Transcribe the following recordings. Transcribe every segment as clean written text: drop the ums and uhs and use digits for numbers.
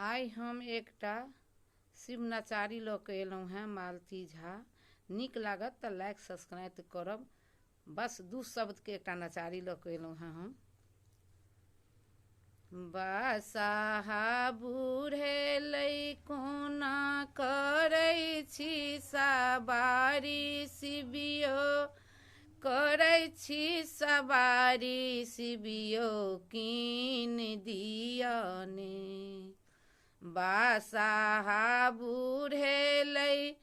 आइ हम एकटा शिव नचारी लऽ कऽ एलहुँ हेँ मालती झा। नीक लागत तऽ लाइक सब्सक्राइब करब। बस दू शब्दके एकटा नचारी लऽ कऽ एलहुँ हेँ हम। बसाहा बुढ़ेलै कोना करै छी सवारी शिवियो, करै छी सवारी शिवियो कीन दिअ ने। बसाहा बुढ़ेलै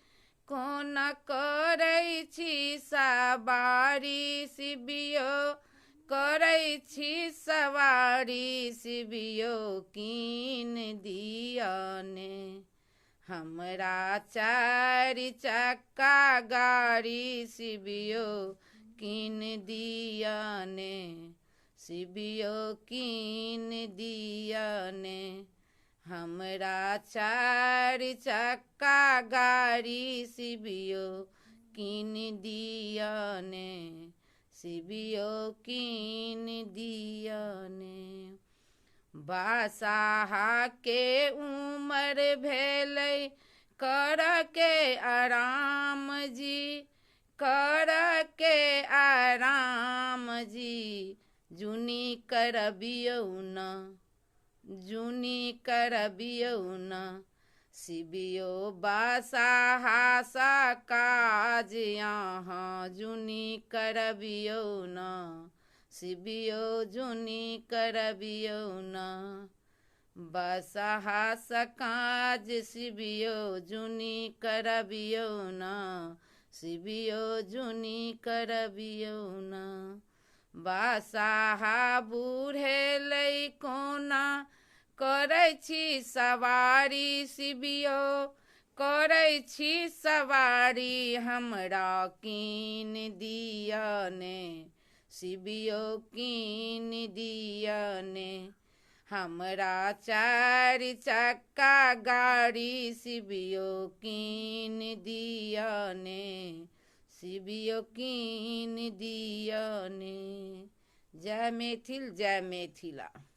कोना करै छी सवारी शिवियो, करै छी सवारी शिवियो कीन दिअ ने। हमरा चारि चक्का गाड़ी शिवियो कीन दिअ ने, शिवियो कीन दिअ ने। हमरा चारि चक्का गाड़ी शिवियो कीन दिअ ने, शिवियो कीन दिअ ने। बसाहाके उमर भेलै करके आराम जी, करके आराम जी। जुनी करबियौ न, जुनी करबियौ न। शिवियो बसाहा सा काज अहाँ जुनी करबियौ न, शिवियो जुनी करबियौ न। बसाहा सा काज शिवियो जुनी करबियौ न, शिवियो जुनी करबियौ न। बसाहा बुढ़ेलै कोना करै छी सवारी शिवियो, करै छी सवारी हमरा कीन दिअ ने, शिवियो कीन दिअ ने। हमरा चारि चक्का गाड़ी शिवियो कीन दिअ ने, शिवियो कीन दिअ ने। जय मैथिल, जय मिथिला।